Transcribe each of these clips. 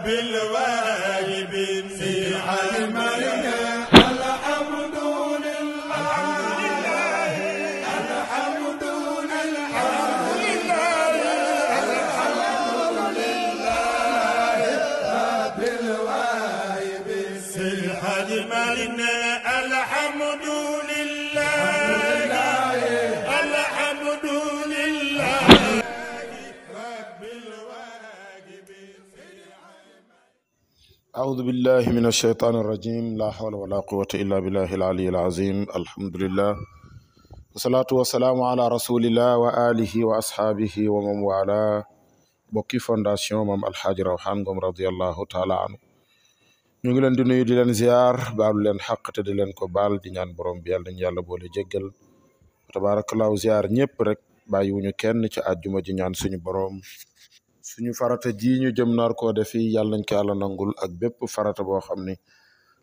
رب الواجب في حلمنا الحمد لله الحمد لله رب الواجب في حلمنا الحمد لله الحمد لله رب الواجب. أعوذ بالله من الشيطان الرجيم لا حول ولا قوة إلا بالله العلي العظيم الحمد لله والصلاة والسلام على رسول الله وآله وأصحابه ومن والاه bokki fondation Mame Alhaji Rawhan Ngom radiyallahu taala anhu ñu ngi leen di nuyu di leen ziar baalu leen xaq te di leen ko baal di ñaan borom bi yàlla nañu yàlla boole jéggal tabarakallahu ziar ñëpp rek bàyyiwuñu kenn ci àjjuma ji ñaan suñu borom suñu farata ji ñu jëm nar koo defi yàlla nañ ko yàlla nangul ak bépp farata boo xam ni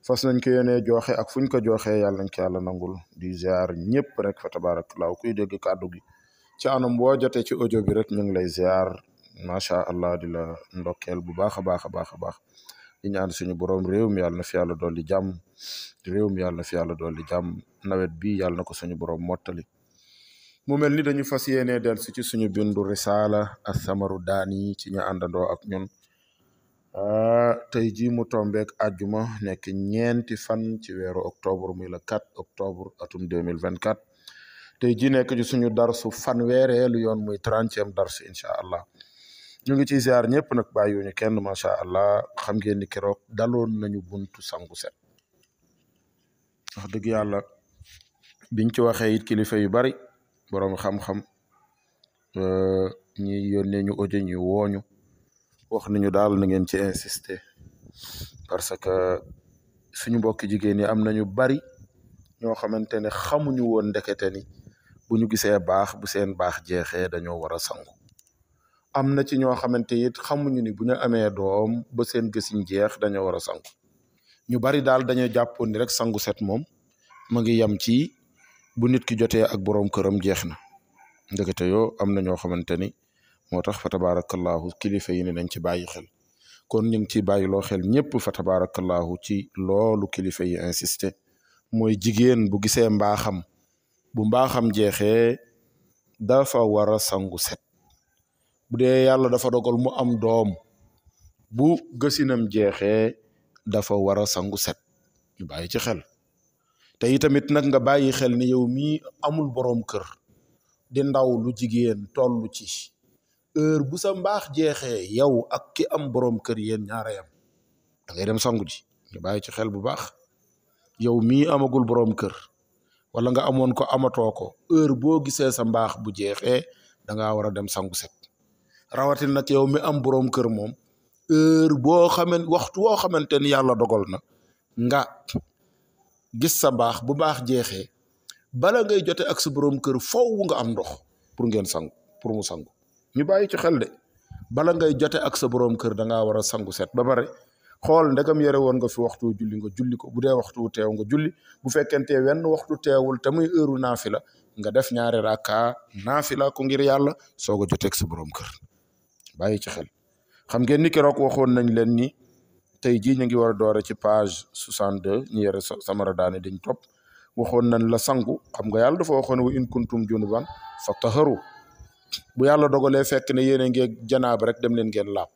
fas nañ ko yéenee joxe ak fuñ ko joxee yàlla nañ ko yàlla nangul di ziar ñëpp rek fa tabarakallahu kuy dégg kàddu gi ci anam boo jotee ci audio bi rek ñu ngi lay ziar macha allah di la ndokkeel bu baax a baax a baax a baax di ñaan suñu borom réew mi yàlla na fi yàlla dolli jàmm réew mi yàlla na fi yàlla dolli jàmm nawet bi yàlla na ko suñu borom mottali. mu mel ni dañu fas yéenee del si ci suñu bindu risaala as-samaru daani ci ñu àndandoo ak ñun tey ji mu tombeek àjjuma nekk ñeenti fan ci weeru octobre muy le 4 octobre atum 2024 tey ji nekk ci suñu darsu fanweereelu yoon muy 30e darsu incha allah ñu ngi ci ziar ñëpp nag bàyyiwuñu kenn macha allah xam ngeen ni keroog daloon nañu buntu sangu set wax dëgg yàlla biñ ci waxee it kilifa yu bari borom xam-xam ñi yónnee ñu audio ñu wooñu wax nañu daal na ngeen ci insister parce que suñu mbokki jigéen ñi am nañu bari ñoo xamante ne xamuñu woon ndekete ni bu ñu gisee baax bu seen baax jeexee dañoo war a sangu am na ci ñoo xamante it xamuñu ni bu ñu amee doom ba seen gësiñ jeex dañoo war a sangu ñu bari daal dañoo jàppoon ni rek sangu set moom ma ngi yem ci bu nit ki jotee ak boroom këram jeex na ndekete yoo am na ñoo xamante ni moo tax fa tabarakallahu kilifa yi ne nañ ci bàyyi xel kon ñu ngi ciy bàyyiloo xel ñëpp fa tabarakallahu ci loolu kilifa yi insisté mooy jigéen bu gisee mbaaxam bu mbaaxam jeexee dafa war a sangu set bu dee yàlla dafa dogal mu am doom bu gësinam jeexee dafa war a sangu set ñu bàyyi ci xel te itamit nag nga bàyyi xel ni yow mii amul boroom kër di ndaw lu jigéen tollu ci heure bu sa mbaax jeexee yow ak ki am boroom kër yéen ñaara yam da ngay dem sangu ji nga bàyyi ci xel bu baax yow mii amagul boroom kër wala nga amoon ko amatoo ko heure boo gisee sa mbaax bu jeexee da ngaa war a dem sangu set rawatin nag yow mi am boroom kër moom heure boo waxtu woo xamante ni yàlla dogal na nga gis sa mbaax bu baax jeexee bala ngay jote ak sa boroom kër foofu nga am ndox pour ngeen sangu pour mu sangu ñu bàyyi ci xel de bala ngay jote ak sa boroom kër da ngaa war a sangu set ba pare xool ndegam yore woon nga fi waxtu julli nga julli ko bu dee waxtu teew nga julli bu fekkente wenn waxtu teewul te muy heure naafila nga def ñaari rakka naafila ko ngir yàlla soog a joteeg sa boroom kër bàyyi ci xel xam ngeen ni keroog waxoon nañ leen ni tey jii ñu ngi war a doore ci page 62 ñu yore samara daane dañ topp waxoon nañ la sangu xam nga yàlla dafa waxoon wa in kuntum junuban fattaharu bu yàlla dogalee fekk ne yéen a ngi janaaba rek dem leen ngeen laab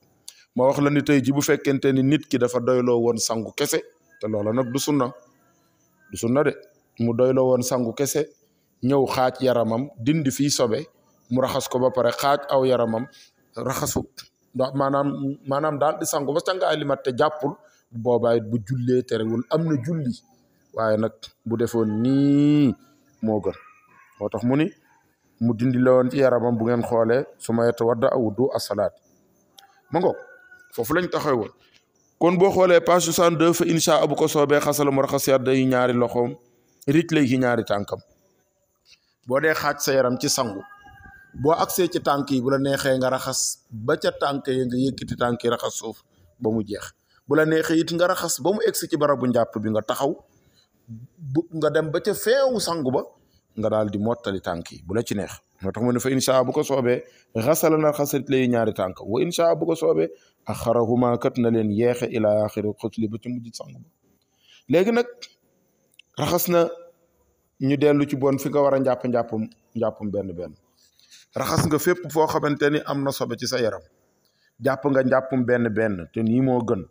ma wax la ni tey ji bu fekkente ni nit ki dafa doyloo woon sangu kese te loola nag du sunna de mu doyloo woon sangu kese ñëw xaaj yaramam dindi fii sobe mu raxas ko ba pare xaaj aw yaramam raxasu maanaam daal di sangu ba sangaay li mat te jàppul boobaay bu jullee terewul am na julli waaye nag bu defoon nii moo gën moo tax mu ni mu dindi la woon ci yaramam bu ngeen xoolee su ma yeta wadda awuddu asalaat ma ngoog foofu lañ taxaw woon kon boo xoolee page 62 fa insha bu ko soobee xasala mu raxas yadda yi ñaari loxoom rij lay ci ñaari tànkam boo dee xaaj sa yaram ci sangu boo agsee ci tànk yi bu la neexee nga raxas ba ca tànk yi nga yëkkati tànk yi raxas suuf ba mu jeex bu la neexee it nga raxas ba mu egsi ci barabu njàpp bi nga taxaw nga dem ba ca feewu sangu ba nga daal di mottali tànk yi bu la ci neex moo tax mu ne fa insha bu ko soobee xasala na xasarit lay ñaari tànk wa insha bu ko soobee axarahuma kat na leen yeexe ila axiri xusli ba ci mujj sang ba léegi nag raxas na ñu dellu ci bon fi nga war a njàppum benn raxas nga fépp foo xamante ni am na sobe ci sa yaram jàpp nga njàppum benn te nii moo gën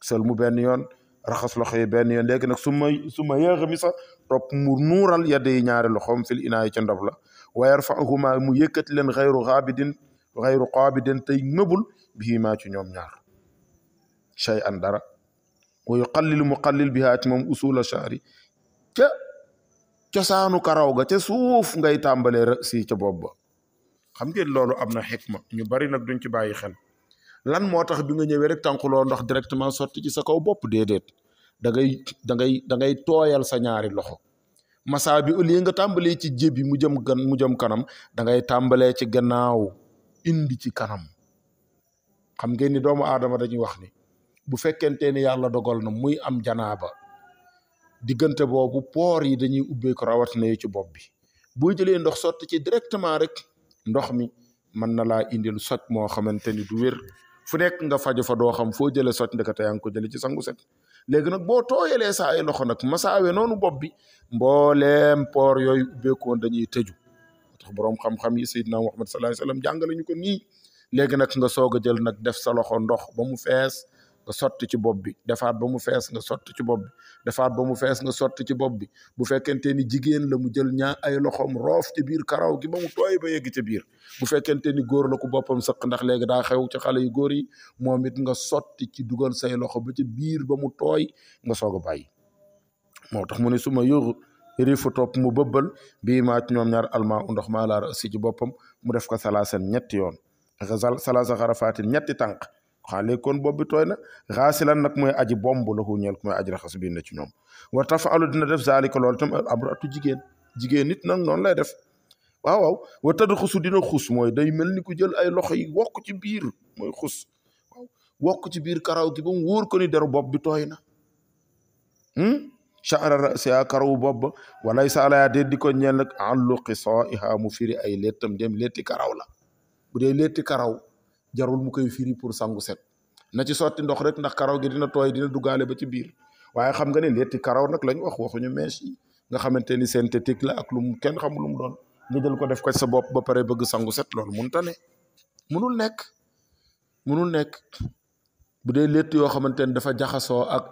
sël mu benn yoon raxas loxo yi benn yoon léegi nag su ma yéex mi sax topp mu nuural yedde yi ñaari loxoom fil inaa yi ca ndob la wa yarfa'uhuma mu yëkkati leen xayru qaabidin tey nëbul bihimaa ci ñoom ñaar shay an dara wa yuqallilu mu qallil bihaa ci moom usula sha'ri ca cosaanu karaw ga ca suuf ngay tàmbalee rek si ca bopp ba xam ngeen loolu am na xikma ñu bari nag duñ ci bàyyi xel lan moo tax bi nga ñëwee rek tànquloo ndox directement sotti ci sa kaw bopp déedéet da ngay tooyal sa ñaari loxo massa bi au lieu nga tàmbalee ci jébi mu jëm kanam da ngay tàmbalee ci gannaaw indi ci kanam xam ngeen ni doomu aadama dañuy wax ni bu fekkente ni yàlla dogal na muy am janaaba diggante boobu poor yi dañuy ubbeeku rawatina yi ci bopp bi boo jëlee ndox sotti ci directement rek ndox mi mën na laa indil soj moo xamante ni du wér fu nekk nga faju fa doo xam foo jëlee soj ndekete yaa ngi ko jëlee ci sangu set léegi nag boo tooyalee sa ay loxo nag masaawe noonu bopp bi mbooleem poor yooyu ubbeekoon dañuy tëju tax boroom xam-xam yi Seydina Muhammad sallallahu alayhi wasallam jàngale ñu ko nii léegi nag nga soog a jël nag def sa loxo ndox ba mu fees nga sotti ci bopp bi defaat ba mu fees nga sotti ci bopp bi defaat ba mu fees nga sotti ci bopp bi bu fekkente ni jigéen la mu jël ay loxoom roof ci biir karaw gi ba mu tooy ba yegg ci biir bu fekkente ni góor la ko boppam sëq ndax léegi daa xew ci xale yu góor yi moom it nga sotti ci dugal say loxo ba ci biir ba mu tooy nga soog a bàyyi moo tax mu ne su ma yóru rifu topp mu bëbbal bii maa ci ñoom ñaar almaa u ndox maa laara si ci boppam mu def ko salaasan ñetti yoon salaasa xarafaatin ñetti tànk xaale kon bopp bi tooy na xaasilan nag mooy aji bomb la ko ñeel ku mooy aji raxas biir na ci ñoom wa tafaalu dina def zaalika loolu tam amratu jigéen nit nag noonu lay def waaw wa tëdd xusu dina xus mooy day mel ni ku jël ay loxo yi wokk ci biir mooy xus waaw wokk ci biir karaw gi ba mu wóor ko ni deru bopp bi tooy na chara rasi a karawu bopp ba walay saalaya déet di ko ñeel nag alluqi saiha mu firi ay lettam dem letti karaw la bu dee letti karaw jarul mu koy firi pour sangu set na ci sotti ndox rek ndax karaw gi dina tooy dina duggaale ba ci biir waaye xam nga ne letti karaw nag lañ waxuñu mèche yi nga xamante ni synthétique la ak lu mu kenn xamul lu mu doon nga jël ko def ko sa bopp ba pare bëgg sangu set loolu mënta ne munul nekk bu dee létt yoo xamante ni dafa jaxasoo ak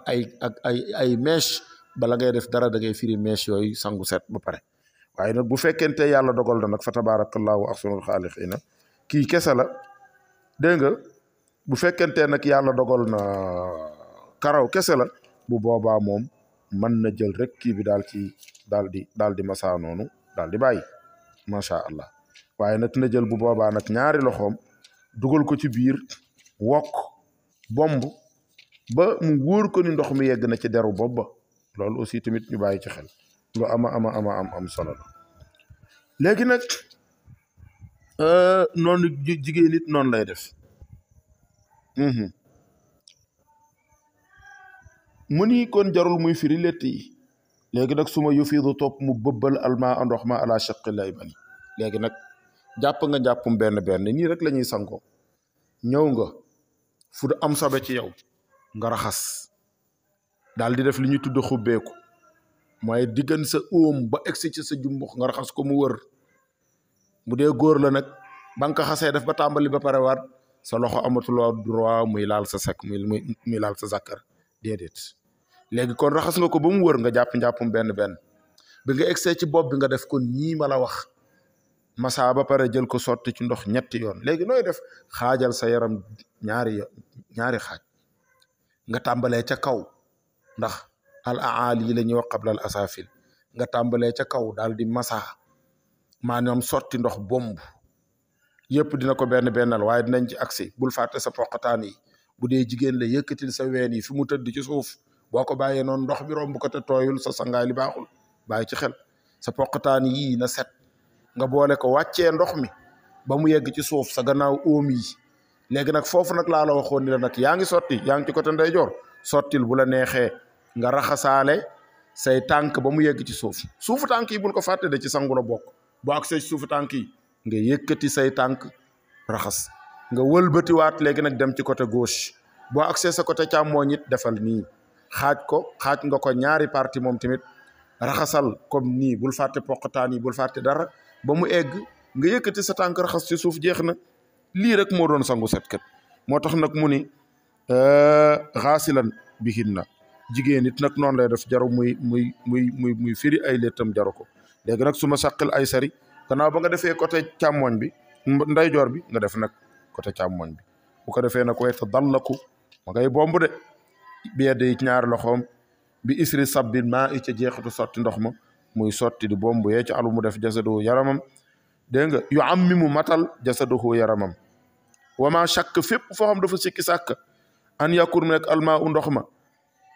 ay mèche bala ngay def dara da ngay firi mèche yooyu sangu set ba pare waaye nag bu fekkente yàlla dogal na nag fa tabarakallahu ahsanul xaaliqiina kii kese la dégg nga bu fekkente nag yàlla dogal na karaw kese la bu boobaa moom mën na jël rek kii bi daal di masa noonu daal di bàyyi macha allah waaye nag na jël bu boobaa nag ñaari loxoom dugal ko ci biir wokk bomb ba mu wóor ko ni ndox mi yegg na ci deru bopp ba loolu aussi tamit ñu bàyyi ci xel lu am solo la léegi nag noonu jigéen nit noonu lay def mu ni kon jarul muy firi létt yi léegi nag su ma yufiidu topp mu bëbbal alma ndox ma ala shaqi lay bani léegi nag jàpp nga jàppum benn nii rek la ñuy sangoo ñëw nga fu am sobe ci yow nga raxas daal di def li ñuy tudd xubbeeku mooy diggan sa óom ba egsi ci sa jumbux nga raxas ko mu wër bu dee góor la nag ba nga ko xasee def ba tàmbali ba pare waat sa loxo amatuloo droit muy laal sa sak muy laal sa zakkar déedéet léegi kon raxas nga ko ba mu wër nga jàpp njàppum benn bi nga egsee ci bopp bi nga def ko nii ma la wax massa ba pare jël ko sotti ci ndox ñetti yoon léegi nooy def xaajal sa yaram ñaari xaaj nga tàmbalee ca kaw ndax al aali la ñuy wax qabla al asafil nga tàmbalee ca kaw daal di massa maanaam sotti ndox bomb yëpp dina ko bennal waaye dinañ ci agsi bul fàtte sa poqataan yi bu dee jigéen la yëkkatil sa ween yi fi mu tëdd ci suuf boo ko bàyyee noonu ndox bi romb ko te tooyul sa sangaay li baaxul bàyyi ci xel sa poqataan yii na set nga boole ko wàccee ndox mi ba mu yegg ci suuf sa gannaaw óom yi léegi nag foofu nag laa la waxoon ni la nag yaa ngi sotti yaa ngi ci côté ndeyjoor sottil bu la neexee nga raxasaale say tànk ba mu yegg ci suufu tànk yi bul ko fàtte de ci sangu la bokk boo agsee ci suufu tànk yi nga yëkkati say tànk raxas nga wëlbatiwaat léegi nag dem ci côté gauche boo agsee sa côté càmmooñ it defal nii xaaj nga ko ñaari parti moom tamit raxasal comme nii bul fàtte poqataan yi bul fàtte dara ba mu egg nga yëkkati sa tànk raxas ci suuf jeex na lii rek moo doon sangu set kat moo tax nag mu ni xaasilan bihinna jigéen nit nag noonu lay def jaru muy firi ay léttam jaru ko léegi nag su ma saqil ay sari gannaaw ba nga defee côté càmmoñ bi ndeyjoor bi nga def nag côté càmmoñ bi bu ko defee nag way ta dallaku ma ngay bomb de biedde yi ñaari loxoom bi isri sabbin maa i ca jeexitu sotti ndox ma muy sotti di bomb yee ci alu mu def jasadu yaramam dégg nga yu am mi mu matal jasaduhu yaramam wama shakk fépp foo xam dafa sikki sàkk an yakkur mi nekk almaa u ndox ma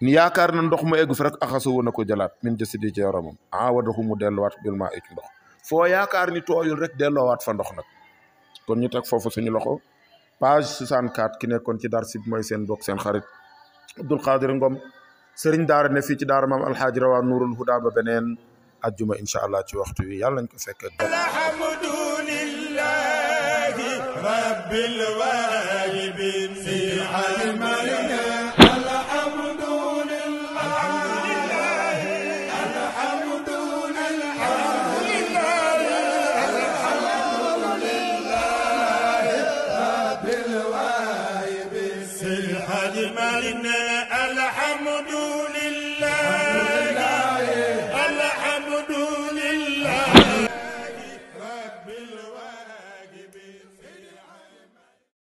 ni yaakaar na ndox ma egg fi rek axasu woon na ko jëlaat min jasadi ci yaramam awadahu mu delluwaat bil maa i ci ndox foo yaakaar ni tooyul rek delloowaat fa ndox nag kon ñu teg foofu suñu loxo page 64 ki nekkoon ci dar si mooy seen bokk seen xarit Abdul Qadir Ngom sëriñ daara ne fii ci daara maam alxaaji Rawaan Nuurul Huda ba beneen ajjuma incha allah ci waxtu wi yàlla nañ ko fekk alhamdulillahi rabbil waahibin fi almalina الحمد لله